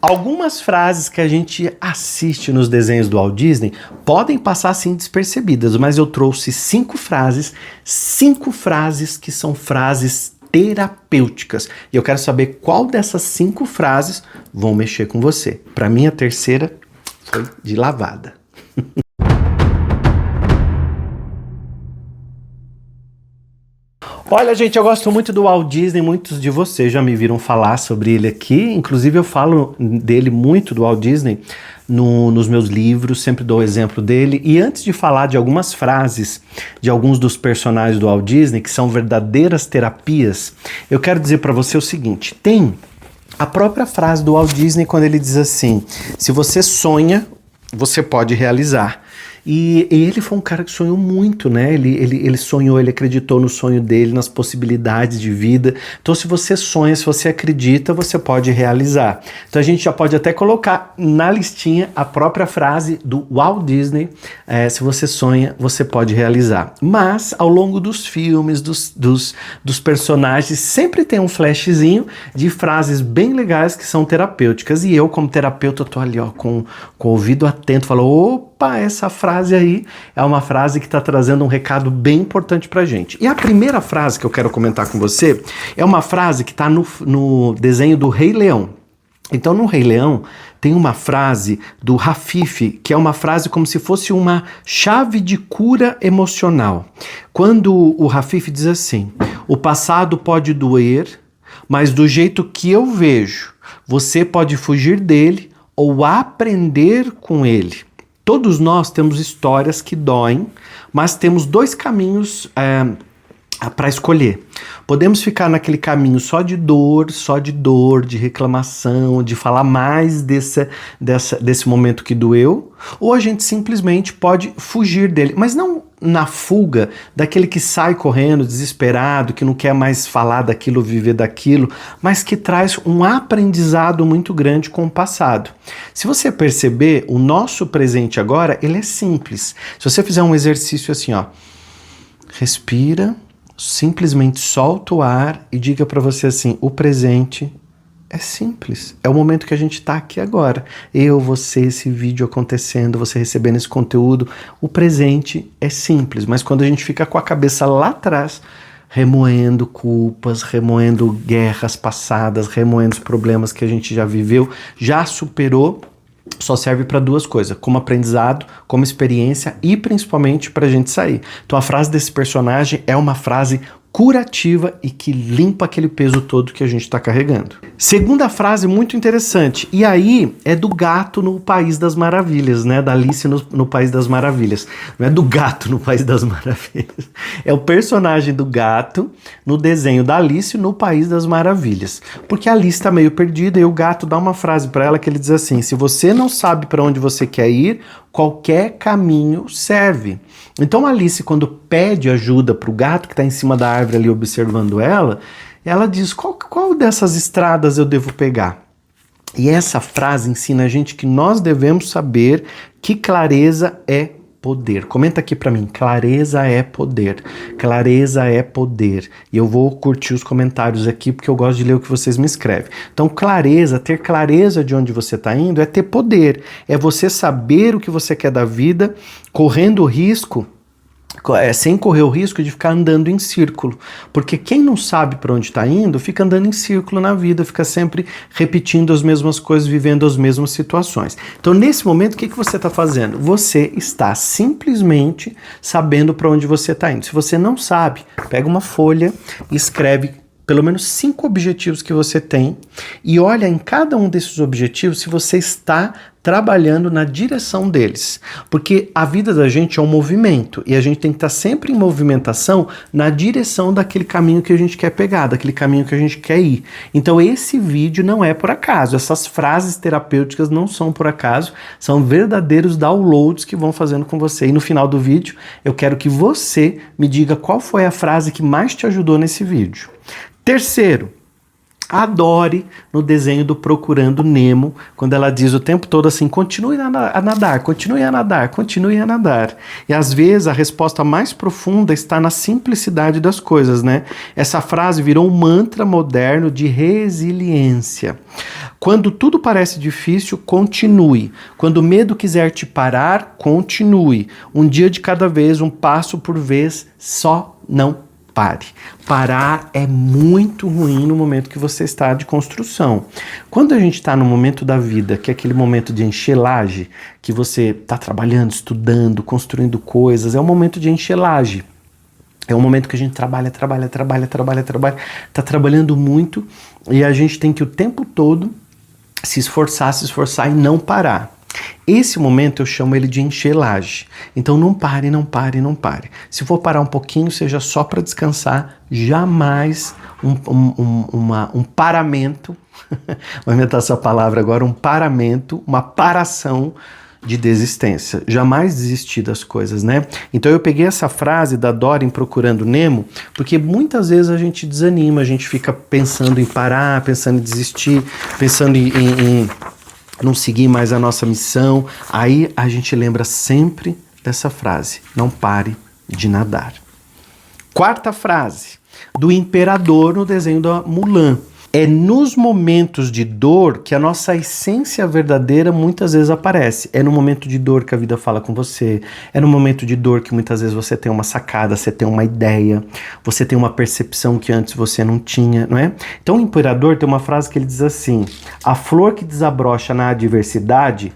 Algumas frases que a gente assiste nos desenhos do Walt Disney podem passar assim despercebidas, mas eu trouxe 5 frases que são frases terapêuticas. E eu quero saber qual dessas 5 frases vão mexer com você. Para mim, a terceira foi de lavada. Olha, gente, eu gosto muito do Walt Disney, muitos de vocês já me viram falar sobre ele aqui, inclusive eu falo dele muito, do Walt Disney, nos meus livros, sempre dou o exemplo dele. E antes de falar de algumas frases de alguns dos personagens do Walt Disney, que são verdadeiras terapias, eu quero dizer para você o seguinte: tem a própria frase do Walt Disney quando ele diz assim: se você sonha, você pode realizar. E ele foi um cara que sonhou muito, né? Ele sonhou, ele acreditou no sonho dele, nas possibilidades de vida. Então, se você sonha, se você acredita, você pode realizar. Então, a gente já pode até colocar na listinha a própria frase do Walt Disney: se você sonha, você pode realizar. Mas, ao longo dos filmes, dos personagens, sempre tem um flashzinho de frases bem legais que são terapêuticas. E eu, como terapeuta, tô ali, ó, com o ouvido atento, falo: opa, essa frase aí é uma frase que está trazendo um recado bem importante pra gente. E a primeira frase que eu quero comentar com você é uma frase que está no desenho do Rei Leão. Então, no Rei Leão, tem uma frase do Rafiki, que é uma frase como se fosse uma chave de cura emocional. Quando o Rafiki diz assim: o passado pode doer, mas do jeito que eu vejo, você pode fugir dele ou aprender com ele. Todos nós temos histórias que doem, mas temos 2 caminhos para escolher. Podemos ficar naquele caminho só de dor, de reclamação, de falar mais desse momento que doeu, ou a gente simplesmente pode fugir dele, mas não na fuga daquele que sai correndo, desesperado, que não quer mais falar daquilo, viver daquilo, mas que traz um aprendizado muito grande com o passado. Se você perceber, o nosso presente agora, ele é simples. Se você fizer um exercício assim, ó, respira, simplesmente solta o ar e diga para você assim: o presente é simples, é o momento que a gente está aqui agora. Eu, você, esse vídeo acontecendo, você recebendo esse conteúdo. O presente é simples, mas quando a gente fica com a cabeça lá atrás, remoendo culpas, remoendo guerras passadas, remoendo os problemas que a gente já viveu, já superou, só serve para 2 coisas: como aprendizado, como experiência e principalmente para a gente sair. Então a frase desse personagem é uma frase curativa e que limpa aquele peso todo que a gente está carregando. Segunda frase muito interessante, e aí é do gato no País das Maravilhas, né? Da Alice no País das Maravilhas. Não é do gato no País das Maravilhas. É o personagem do gato no desenho da Alice no País das Maravilhas. Porque a Alice está meio perdida e o gato dá uma frase para ela que ele diz assim: se você não sabe para onde você quer ir, qualquer caminho serve. Então a Alice, quando pede ajuda para o gato que está em cima da árvore ali observando ela diz: qual dessas estradas eu devo pegar? E essa frase ensina a gente que nós devemos saber que clareza é poder. Comenta aqui para mim: clareza é poder. Clareza é poder. E eu vou curtir os comentários aqui porque eu gosto de ler o que vocês me escrevem. Então, clareza, ter clareza de onde você está indo é ter poder. É você saber o que você quer da vida, correndo o risco, sem correr o risco de ficar andando em círculo. Porque quem não sabe para onde está indo, fica andando em círculo na vida, fica sempre repetindo as mesmas coisas, vivendo as mesmas situações. Então, nesse momento, o que você está fazendo? Você está simplesmente sabendo para onde você está indo. Se você não sabe, pega uma folha e escreve pelo menos 5 objetivos que você tem e olha em cada um desses objetivos se você está trabalhando na direção deles. Porque a vida da gente é um movimento e a gente tem que estar sempre em movimentação na direção daquele caminho que a gente quer pegar, daquele caminho que a gente quer ir. Então esse vídeo não é por acaso, essas frases terapêuticas não são por acaso, são verdadeiros downloads que vão fazendo com você. E no final do vídeo eu quero que você me diga qual foi a frase que mais te ajudou nesse vídeo. Terceiro, adore no desenho do Procurando Nemo, quando ela diz o tempo todo assim: continue a nadar, continue a nadar, continue a nadar. E às vezes a resposta mais profunda está na simplicidade das coisas, né? Essa frase virou um mantra moderno de resiliência. Quando tudo parece difícil, continue. Quando o medo quiser te parar, continue. Um dia de cada vez, um passo por vez, só não pare. Parar é muito ruim no momento que você está de construção. Quando a gente está no momento da vida, que é aquele momento de enxelagem, que você está trabalhando, estudando, construindo coisas, é um momento de enxelagem. É um momento que a gente trabalha, está trabalhando muito e a gente tem que o tempo todo se esforçar e não parar. Esse momento eu chamo ele de enxelagem. Então não pare. Se for parar um pouquinho, seja só para descansar, jamais um paramento, vou inventar essa palavra agora, um paramento, uma paração de desistência. Jamais desistir das coisas, né? Então eu peguei essa frase da Dory em Procurando Nemo, porque muitas vezes a gente desanima, a gente fica pensando em parar, pensando em desistir, pensando em não seguir mais a nossa missão. Aí a gente lembra sempre dessa frase: não pare de nadar. Quarta frase, do imperador no desenho da Mulan. É nos momentos de dor que a nossa essência verdadeira muitas vezes aparece. É no momento de dor que a vida fala com você. É no momento de dor que muitas vezes você tem uma sacada, você tem uma ideia, você tem uma percepção que antes você não tinha, não é? Então o imperador tem uma frase que ele diz assim: a flor que desabrocha na adversidade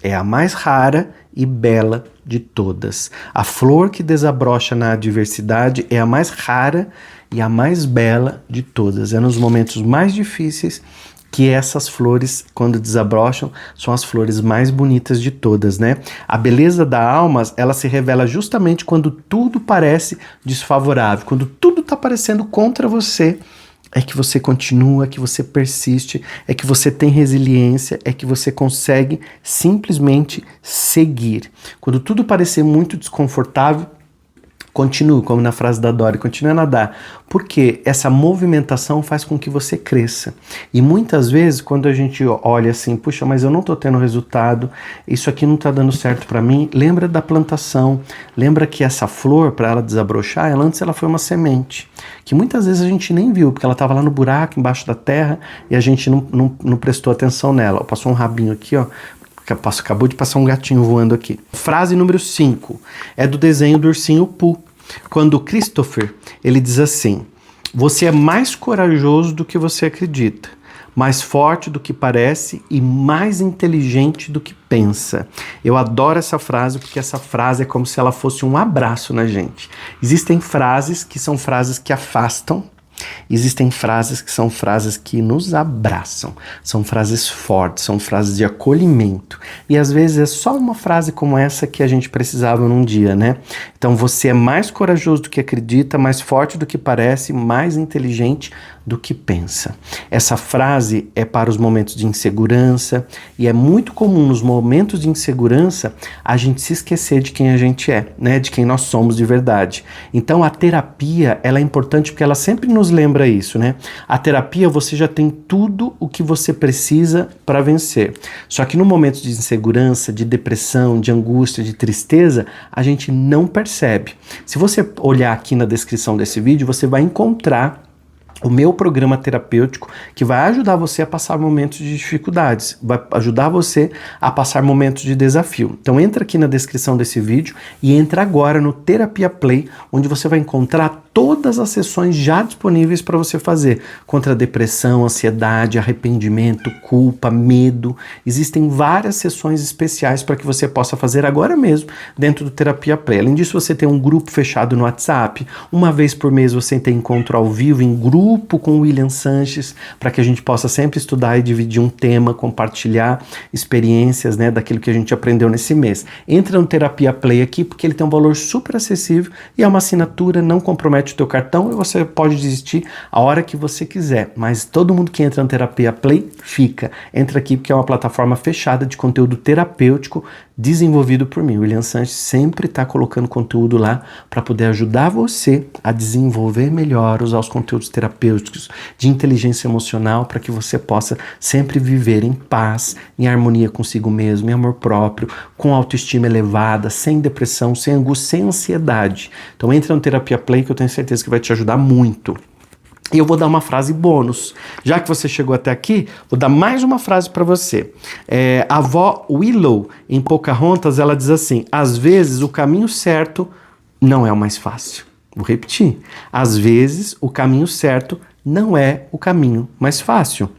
é a mais rara e bela de todas. A flor que desabrocha na adversidade é a mais rara e a mais bela de todas. É nos momentos mais difíceis que essas flores, quando desabrocham, são as flores mais bonitas de todas, né? A beleza da alma, ela se revela justamente quando tudo parece desfavorável, quando tudo está parecendo contra você. É que você continua, é que você persiste, é que você tem resiliência, é que você consegue simplesmente seguir. Quando tudo parecer muito desconfortável, continue, como na frase da Dory, continue a nadar, porque essa movimentação faz com que você cresça. E muitas vezes, quando a gente olha assim, puxa, mas eu não estou tendo resultado, isso aqui não está dando certo para mim, lembra da plantação, lembra que essa flor, para ela desabrochar, antes ela foi uma semente, que muitas vezes a gente nem viu, porque ela estava lá no buraco, embaixo da terra, e a gente não prestou atenção nela. Passou um rabinho aqui, ó, acabou de passar um gatinho voando aqui. Frase número 5 é do desenho do ursinho Pooh. Quando Christopher, ele diz assim: você é mais corajoso do que você acredita, mais forte do que parece e mais inteligente do que pensa. Eu adoro essa frase porque essa frase é como se ela fosse um abraço na gente. Existem frases que são frases que afastam, existem frases que são frases que nos abraçam, são frases fortes, são frases de acolhimento, e às vezes é só uma frase como essa que a gente precisava num dia, né? Então você é mais corajoso do que acredita, mais forte do que parece, mais inteligente do que pensa. Essa frase é para os momentos de insegurança, e é muito comum nos momentos de insegurança a gente se esquecer de quem a gente é, né? De quem nós somos de verdade. Então a terapia, ela é importante porque ela sempre nos lembra isso, né? A terapia, você já tem tudo o que você precisa para vencer. Só que no momento de insegurança, de depressão, de angústia, de tristeza, a gente não percebe. Se você olhar aqui na descrição desse vídeo, você vai encontrar o meu programa terapêutico que vai ajudar você a passar momentos de dificuldades, vai ajudar você a passar momentos de desafio. Então entra aqui na descrição desse vídeo e entra agora no Terapia Play, onde você vai encontrar todas as sessões já disponíveis para você fazer contra a depressão, ansiedade, arrependimento, culpa, medo. Existem várias sessões especiais para que você possa fazer agora mesmo dentro do Terapia Play. Além disso, você tem um grupo fechado no WhatsApp. Uma vez por mês você tem encontro ao vivo em grupo com o William Sanches, para que a gente possa sempre estudar e dividir um tema, compartilhar experiências, né, daquilo que a gente aprendeu nesse mês. Entra no Terapia Play aqui, porque ele tem um valor super acessível e é uma assinatura, não compromete o teu cartão e você pode desistir a hora que você quiser. Mas todo mundo que entra no Terapia Play fica. Entra aqui porque é uma plataforma fechada de conteúdo terapêutico desenvolvido por mim. O William Sanches sempre está colocando conteúdo lá para poder ajudar você a desenvolver melhor, usar os conteúdos terapêuticos de inteligência emocional para que você possa sempre viver em paz, em harmonia consigo mesmo, em amor próprio, com autoestima elevada, sem depressão, sem angústia, sem ansiedade. Então entra no Terapia Play que eu tenho certeza que vai te ajudar muito. E eu vou dar uma frase bônus. Já que você chegou até aqui, vou dar mais uma frase para você. A avó Willow, em Pocahontas, ela diz assim: às vezes o caminho certo não é o mais fácil. Vou repetir. Às vezes o caminho certo não é o caminho mais fácil.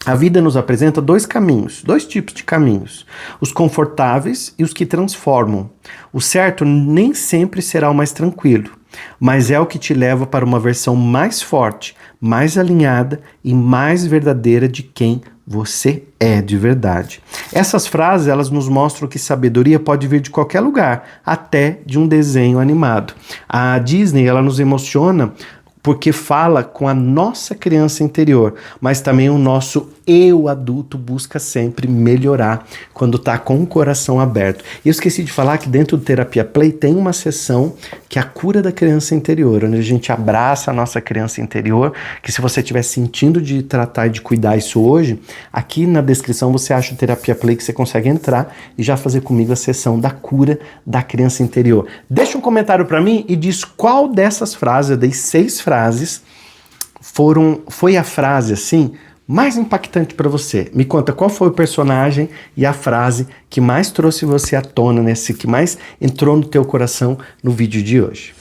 A vida nos apresenta dois caminhos, dois tipos de caminhos: os confortáveis e os que transformam. O certo nem sempre será o mais tranquilo, mas é o que te leva para uma versão mais forte, mais alinhada e mais verdadeira de quem você é de verdade. Essas frases, elas nos mostram que sabedoria pode vir de qualquer lugar, até de um desenho animado. A Disney, ela nos emociona porque fala com a nossa criança interior, mas também o nosso eu adulto busca sempre melhorar quando está com o coração aberto. E eu esqueci de falar que dentro do Terapia Play tem uma sessão que é a cura da criança interior, onde a gente abraça a nossa criança interior, que se você estiver sentindo de tratar e de cuidar isso hoje, aqui na descrição você acha o Terapia Play que você consegue entrar e já fazer comigo a sessão da cura da criança interior. Deixa um comentário para mim e diz qual dessas frases, eu dei 6 frases, foi a frase assim mais impactante para você. Me conta qual foi o personagem e a frase que mais trouxe você à tona, que mais entrou no teu coração no vídeo de hoje.